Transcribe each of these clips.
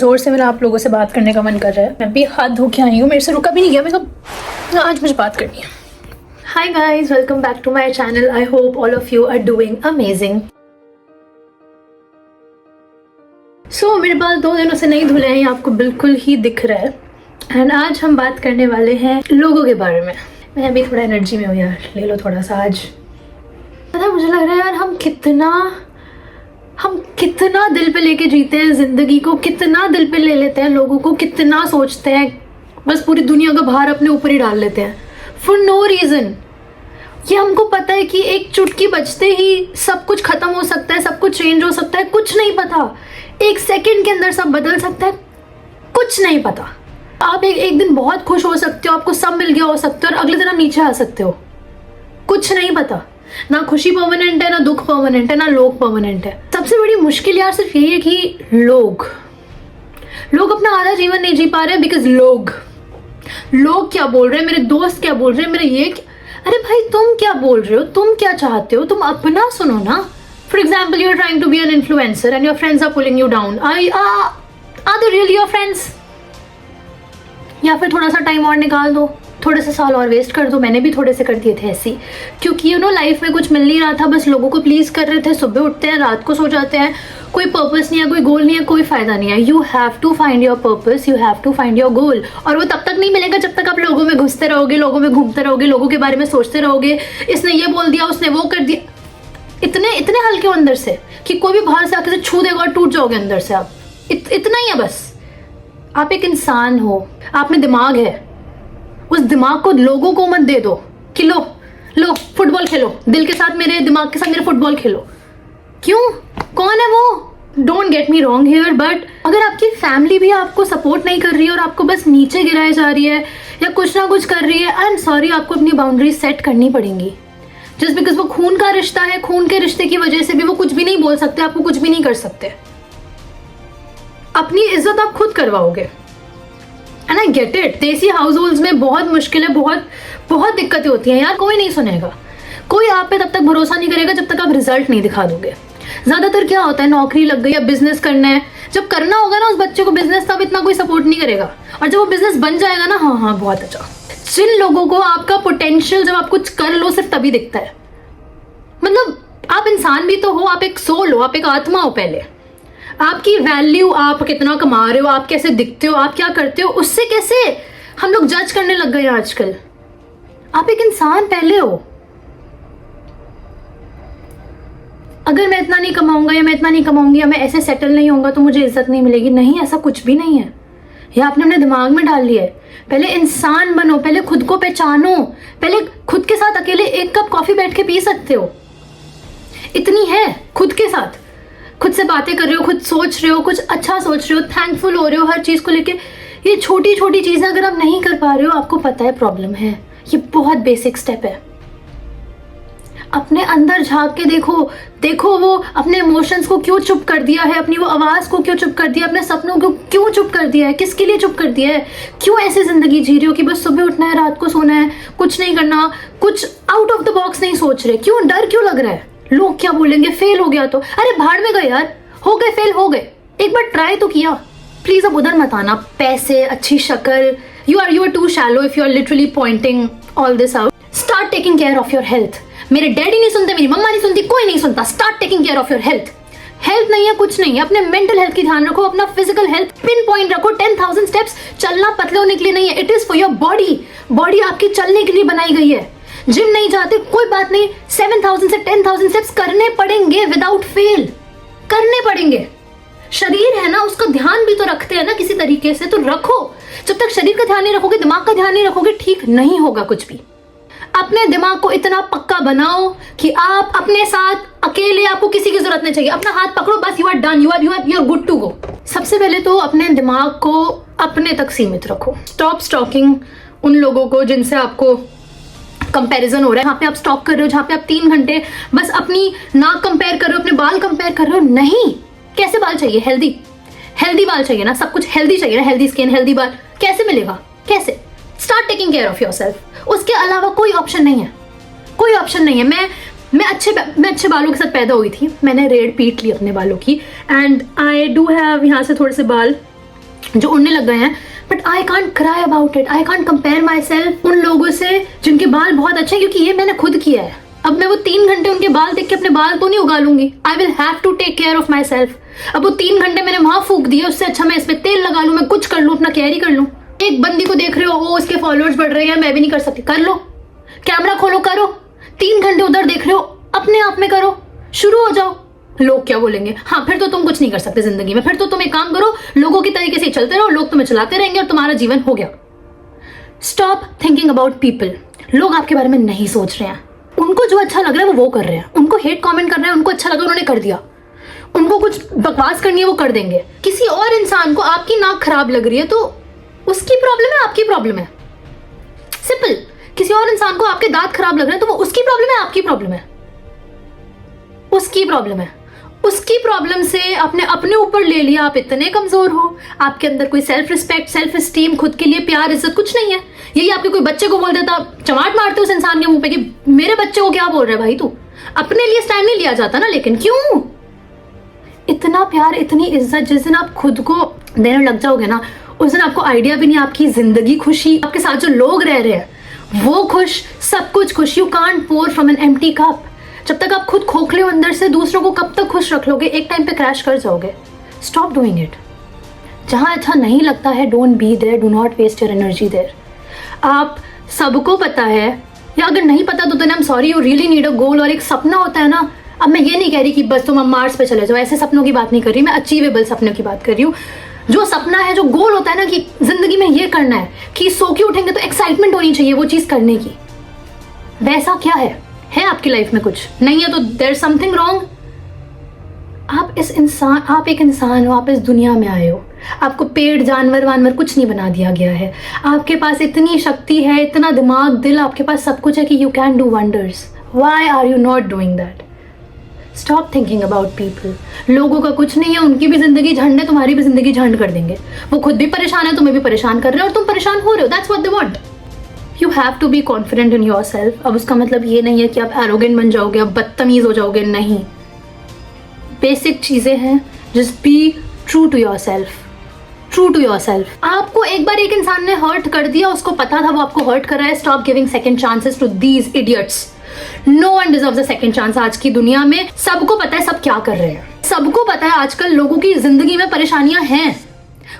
ज़ोर से मेरा आप लोगों से बात करने का मन कर रहा है। मैं भी हाथ धो के आई हूँ, मेरे से रुका भी नहीं गया। मैं कब आज मुझे बात करनी है। Hi guys, welcome back to my channel. I hope all of you are doing amazing. So मेरे बाल 2 दिनों से नहीं धुले हैं, आपको बिल्कुल ही दिख रहा है। एंड आज हम बात करने वाले हैं लोगों के बारे में। मैं अभी थोड़ा एनर्जी में हूँ यार, ले लो थोड़ा सा। आज पता है, मुझे लग रहा है यार हम कितना दिल पे लेके जीते हैं ज़िंदगी को, कितना दिल पे ले लेते हैं लोगों को, कितना सोचते हैं, बस पूरी दुनिया का भार अपने ऊपर ही डाल लेते हैं फॉर नो रीज़न। ये हमको पता है कि एक चुटकी बजते ही सब कुछ खत्म हो सकता है, सब कुछ चेंज हो सकता है, कुछ नहीं पता। एक सेकंड के अंदर सब बदल सकता है, कुछ नहीं पता। आप एक दिन बहुत खुश हो सकते हो, आपको सब मिल गया हो सकता है, और अगले दिन आप नीचे आ सकते हो। कुछ नहीं पता। ना खुशी परमानेंट है, ना दुख परमानेंट है, ना लोग परमानेंट है। सबसे बड़ी मुश्किल यार सिर्फ यही है कि लोग अपना आधा जीवन नहीं जी पा रहे हैं बिकॉज लोग क्या बोल रहे हैं, मेरे दोस्त क्या बोल रहे हैं, मेरे ये अरे भाई तुम क्या बोल रहे हो, तुम क्या चाहते हो, तुम अपना सुनो ना। For example, you are trying to be an influencer and your friends are pulling you down. Are they really your friends? या फिर थोड़ा सा टाइम और निकाल दो, थोड़े से साल और वेस्ट कर दो। मैंने भी थोड़े से कर दिए थे ऐसी, क्योंकि यू नो लाइफ में कुछ मिल नहीं रहा था, बस लोगों को प्लीज कर रहे थे। सुबह उठते हैं, रात को सो जाते हैं, कोई पर्पस नहीं है, कोई गोल नहीं है, कोई फायदा नहीं है। You have to find your purpose, you have to find your goal. और वो तब तक नहीं मिलेगा जब तक आप लोगों में घुसते रहोगे, लोगों में घूमते रहोगे, लोगों के बारे में सोचते रहोगे, इसने ये बोल दिया, उसने वो कर दिया। इतने हल्के हो अंदर से कि कोई भी बाहर से आके छू देगा और टूट जाओगे अंदर से आप। इतना ही है बस। आप एक इंसान हो, आप में दिमाग है, उस दिमाग को लोगों को मत दे दो कि लो फुटबॉल खेलो, दिल के साथ, मेरे दिमाग के साथ मेरे फुटबॉल खेलो। क्यों? कौन है वो? Don't get me wrong here, but अगर आपकी फैमिली भी आपको सपोर्ट नहीं कर रही है और आपको बस नीचे गिराए जा रही है या कुछ ना कुछ कर रही है, आई एम सॉरी, आपको अपनी बाउंड्रीज सेट करनी पड़ेंगी। जस्ट बिकॉज वो खून का रिश्ता है, खून के रिश्ते की वजह से भी वो कुछ भी नहीं बोल सकते, आपको कुछ भी नहीं कर सकते। अपनी इज्जत आप खुद करवाओगे। एंड आई गेट इट, देसी हाउस होल्ड्स में बहुत मुश्किल है, बहुत दिक्कतें होती हैं यार। कोई नहीं सुनेगा, कोई आप पे तब तक भरोसा नहीं करेगा जब तक आप रिजल्ट नहीं दिखा दोगे। ज्यादातर क्या होता है, नौकरी लग गई या बिजनेस करना है, जब करना होगा ना उस बच्चे को बिजनेस, तब इतना कोई सपोर्ट नहीं करेगा। और जब वो बिजनेस बन जाएगा ना, हाँ बहुत अच्छा। जिन लोगों को आपका पोटेंशियल जब आप कुछ कर लो सिर्फ तभी दिखता है। मतलब आप इंसान भी तो हो, आप एक सोल हो, आप एक आत्मा हो। पहले आपकी वैल्यू, आप कितना कमा रहे हो, आप कैसे दिखते हो, आप क्या करते हो, उससे कैसे हम लोग जज करने लग गए हैं आजकल। आप एक इंसान पहले हो। अगर मैं इतना नहीं कमाऊंगा या मैं इतना नहीं कमाऊंगी या मैं ऐसे सेटल नहीं होऊंगा तो मुझे इज्जत नहीं मिलेगी। नहीं, ऐसा कुछ भी नहीं है। यह आपने अपने दिमाग में डाल लिया है। पहले इंसान बनो, पहले खुद को पहचानो, पहले खुद के साथ अकेले 1 कप कॉफी बैठ के पी सकते हो। इतनी है खुद के साथ, खुद से बातें कर रहे हो, खुद सोच रहे हो, कुछ अच्छा सोच रहे हो, थैंकफुल हो रहे हो हर चीज को लेके। ये छोटी छोटी चीजें अगर आप नहीं कर पा रहे हो, आपको पता है प्रॉब्लम है। ये बहुत बेसिक स्टेप है। अपने अंदर झांक के देखो वो अपने इमोशंस को क्यों चुप कर दिया है, अपनी वो आवाज को क्यों चुप कर दिया, अपने सपनों को क्यों चुप कर दिया है, किसके लिए चुप कर दिया है। क्यों ऐसी जिंदगी जी रही हो कि बस सुबह उठना है, रात को सोना है, कुछ नहीं करना, कुछ आउट ऑफ द बॉक्स नहीं सोच रहे। क्यों? डर क्यों लग रहा है? लोग क्या बोलेंगे, फेल हो गया तो? अरे भाड़ में गए यार, हो गए, फेल हो गए, एक बार ट्राई तो किया। प्लीज अब उधर मत आना। पैसे, अच्छी शक्ल, you are too shallow if you are literally pointing all this out. Start taking care of your health. मेरे डैडी नहीं सुनते, मेरी मम्मा नहीं सुनती, कोई नहीं सुनता। Start taking care of your health. Health नहीं है, कुछ नहीं है, अपने मेंटल हेल्थ की ध्यान रखो, अपना फिजिकल हेल्थ पिन पॉइंट रखो। 10,000 स्टेप्स चलना पतले होने के लिए नहीं है, it is for your body. Body आपकी चलने के लिए बनाई गई है। जिम नहीं जाते कोई बात नहीं, 7,000 से 10,000 स्टेप्स करने पड़ेंगे विदाउट फेल, करने पड़ेंगे। शरीर है ना, उसका ध्यान भी तो रखते हैं ना किसी तरीके से, तो रखो। जब तक शरीर का ध्यान नहीं रखोगे, दिमाग का ध्यान नहीं रखोगे, ठीक नहीं होगा कुछ भी। अपने दिमाग को इतना पक्का बनाओ कि आप अपने साथ अकेले, आपको किसी की जरूरत नहीं चाहिए। अपना हाथ पकड़ो, बस you are done, you are good to go. सबसे पहले तो अपने दिमाग को अपने तक सीमित रखो। स्टॉप स्टॉकिंग उन लोगों को जिनसे आपको कंपैरिजन हो रहा है। जहाँ पे आप स्टॉक कर रहे हो, जहाँ पे आप 3 घंटे बस अपनी नाक कंपेयर कर रहे हो, अपने बाल कंपेयर कर रहे हो। नहीं, कैसे बाल चाहिए? हेल्दी बाल चाहिए ना, सब कुछ हेल्दी चाहिए ना, हेल्दी स्किन, हेल्दी बाल कैसे मिलेगा? कैसे? Start taking care of yourself. उसके अलावा कोई ऑप्शन नहीं है, कोई ऑप्शन नहीं है। मैं अच्छे बालों के साथ पैदा हुई थी, मैंने रेड पीट ली अपने बालों की, एंड आई डू हैव यहाँ से थोड़े से बाल जो उड़ने लग गए हैं, but I can't cry about it, I can't compare my self उन लोगों से जिनके बाल बहुत अच्छे हैं, क्योंकि ये मैंने खुद किया है। अब मैं वो 3 घंटे उनके बाल देख के अपने बाल तो नहीं उगा लूंगी। I will have to take care of myself. अब वो 3 घंटे मैंने वहां फूक दिए, उससे अच्छा मैं इस पे तेल लगा लूं, मैं कुछ कर लूं, अपना केयर ही कर लूं। एक बंदी को देख रहे हो, वो उसके फॉलोअर्स बढ़ रहे हैं, मैं भी नहीं कर सकती, कर लो, कैमरा खोलो, करो। 3 घंटे उधर देख रहे हो, अपने आप में करो, शुरू हो जाओ। लोग क्या बोलेंगे? हाँ, फिर तो तुम कुछ नहीं कर सकते जिंदगी में, फिर तो तुम एक काम करो, लोगों की तरीके से चलते रहो, लोग तुम्हें चलाते रहेंगे और तुम्हारा जीवन हो गया। Stop thinking about people. लोग आपके बारे में नहीं सोच रहे हैं, उनको जो अच्छा लग रहा है वो कर रहे हैं। उनको हेट कमेंट करना है, उनको अच्छा लगा उन्होंने कर दिया। उनको कुछ बकवास करनी है वो कर देंगे। किसी और इंसान को आपकी नाक खराब लग रही है तो उसकी प्रॉब्लम है, आपकी प्रॉब्लम है, सिंपल। किसी और इंसान को आपके दांत खराब लग रहे हैं तो वो उसकी प्रॉब्लम है, आपकी प्रॉब्लम है, उसकी प्रॉब्लम है। उसकी प्रॉब्लम से आपने अपने ऊपर ले लिया, आप इतने कमजोर हो, आपके अंदर कोई सेल्फ रिस्पेक्ट, सेल्फ एस्टीम, खुद के लिए प्यार, इज्जत कुछ नहीं है। यही आपके कोई बच्चे को बोल देता, चमाट मारते उस इंसान के मुंह पे कि मेरे बच्चे को क्या बोल रहा है भाई तू। अपने लिए स्टैंड नहीं लिया जाता ना, लेकिन क्यों? इतना प्यार, इतनी इज्जत जिस दिन आप खुद को देने लग जाओगे ना, उस दिन आपको आइडिया भी नहीं, आपकी जिंदगी खुशी, आपके साथ जो लोग रह रहे हैं वो खुश, सब कुछ खुश। You can't pour from an empty cup. जब तक आप खुद खोखले हो अंदर से, दूसरों को कब तक खुश रख लोगे? एक टाइम पे क्रैश कर जाओगे। Stop doing it. जहां अच्छा नहीं लगता है, don't be there, do not waste your energy there. आप सबको पता है, या अगर नहीं पता तो I am sorry, you really need a goal. और एक सपना होता है ना, अब मैं ये नहीं कह रही कि बस तुम मार्स पे चले जाओ, ऐसे सपनों की बात नहीं कर रही मैं, अचीवेबल सपनों की बात कर रही हूँ। जो सपना है, जो गोल होता है ना कि जिंदगी में ये करना है, कि सो के उठेंगे तो एक्साइटमेंट होनी चाहिए वो चीज करने की, वैसा क्या है आपकी लाइफ में? कुछ नहीं है तो देयर समथिंग रॉन्ग। आप एक इंसान हो, आप इस दुनिया में आए हो, आपको पेड़, जानवर वानवर कुछ नहीं बना दिया गया है। आपके पास इतनी शक्ति है, इतना दिमाग, दिल, आपके पास सब कुछ है कि you can do wonders. Why are you not doing that? Stop thinking about people. लोगों का कुछ नहीं है, उनकी भी जिंदगी झंड है, तुम्हारी भी जिंदगी झंड कर देंगे। वो खुद भी परेशान है, तुम्हें भी परेशान कर रहे हैं और तुम परेशान हो रहे हो। That's what they want. You have to be confident in yourself. अब उसका मतलब ये नहीं है कि आप एरोगेंट बन जाओगे, आप बदतमीज हो जाओगे, नहीं। बेसिक चीजें हैं, just be true to yourself, true to yourself. आपको एक बार एक इंसान ने हर्ट कर दिया, उसको पता था वो आपको हर्ट कर रहा है। Stop giving second chances to these idiots. No one deserves a second chance. आज की दुनिया में सबको पता है सब क्या कर रहे हैं, सबको पता है आजकल लोगों की जिंदगी में परेशानियां हैं,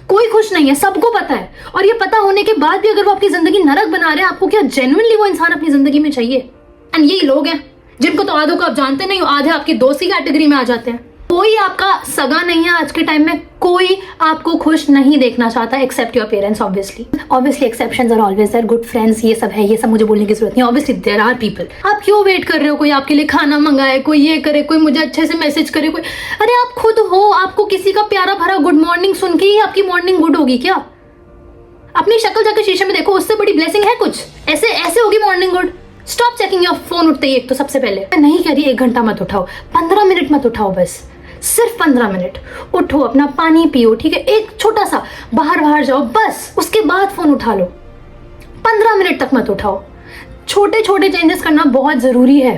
कोई खुश नहीं है, सबको पता है। और ये पता होने के बाद भी अगर वो आपकी जिंदगी नरक बना रहे हैं, आपको क्या जेन्युइनली वो इंसान अपनी जिंदगी में चाहिए? एंड यही लोग हैं जिनको तो आधों को आप जानते नहीं हो, आधे आपकी दोस्ती कैटेगरी में आ जाते हैं। कोई आपका सगा नहीं है आज के टाइम में, कोई आपको खुश नहीं देखना चाहता except your parents. Obviously exceptions are always there, good friends, ये सब है, ये सब मुझे बोलने की जरूरत नहीं। Obviously there are people. आप क्यों वेट कर रहे हो कोई आपके लिए खाना मंगाए, कोई ये करे, कोई मुझे अच्छे से मैसेज करे, कोई? अरे आप खुद हो, आपको किसी का प्यारा भरा गुड मॉर्निंग सुन के ही आपकी मॉर्निंग गुड होगी क्या? अपनी शक्ल जाकर शीशे में देखो, उससे बड़ी ब्लेसिंग है कुछ? ऐसे होगी morning good. Stop checking your phone उठते ही। एक तो सबसे पहले मैं नहीं कह रही 1 घंटा मत उठाओ, 15 मिनट मत उठाओ, बस सिर्फ 15 मिनट उठो, अपना पानी पियो, ठीक है, एक छोटा सा बाहर जाओ, बस उसके बाद फोन उठा लो। 15 मिनट तक मत उठाओ। छोटे छोटे चेंजेस करना बहुत जरूरी है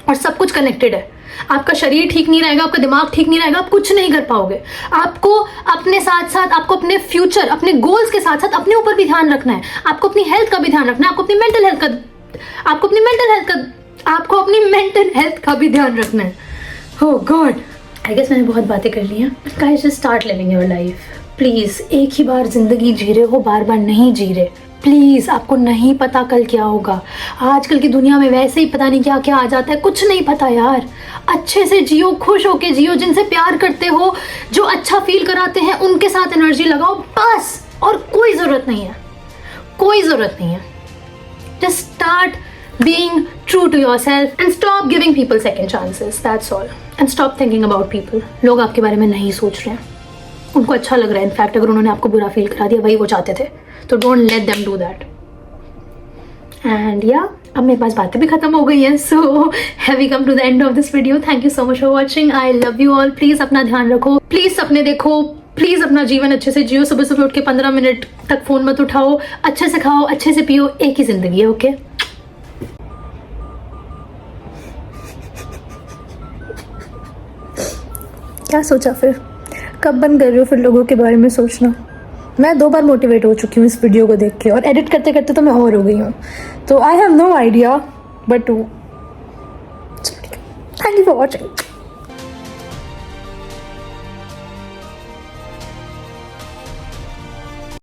और सब कुछ कनेक्टेड है। आपका शरीर ठीक नहीं रहेगा, आपका दिमाग ठीक नहीं रहेगा, आप कुछ नहीं कर पाओगे। आपको अपने साथ साथ, आपको अपने फ्यूचर, अपने गोल्स के साथ साथ अपने ऊपर भी ध्यान रखना है। आपको अपनी हेल्थ का भी ध्यान रखना है, आपको अपनी मेंटल हेल्थ का भी ध्यान रखना है। ओह गॉड, आई गेस मैंने बहुत बातें कर ली हैं। Guys, just start living your life please. एक ही बार जिंदगी जी रहे हो, बार बार नहीं जी रहे प्लीज। आपको नहीं पता कल क्या होगा। आजकल की दुनिया में वैसे ही पता नहीं क्या क्या आ जाता है, कुछ नहीं पता यार। अच्छे से जियो, खुश होके जियो, जिनसे प्यार करते हो, जो अच्छा फील कराते हैं, उनके साथ एनर्जी लगाओ बस। और कोई जरूरत नहीं है, कोई जरूरत नहीं है। Just start being true to yourself and stop giving people second chances. That's all. And stop thinking about people. लोग आपके बारे में नहीं सोच रहे हैं, उनको अच्छा लग रहा है। इनफैक्ट अगर उन्होंने आपको बुरा फील करा दिया, वही वो चाहते थे, तो don't let them do that. And yeah, अब मेरे पास बातें भी खत्म हो गई हैं। So have we come to the end of this video? Thank you so much for watching. I love you all. Please अपना ध्यान रखो, प्लीज सपने देखो, प्लीज अपना जीवन अच्छे से जियो। सुबह सुबह उठ के 15 मिनट तक फोन मत उठाओ, अच्छे से खाओ, अच्छे से पियो। एक ही जिंदगी है, ओके? क्या सोचा फिर? कब बंद कर रहे हो फिर लोगों के बारे में सोचना? मैं 2 बार मोटिवेट हो चुकी हूँ इस वीडियो को देख के, और एडिट करते करते तो मैं और हो गई हूँ। तो I have no idea but thank you for watching.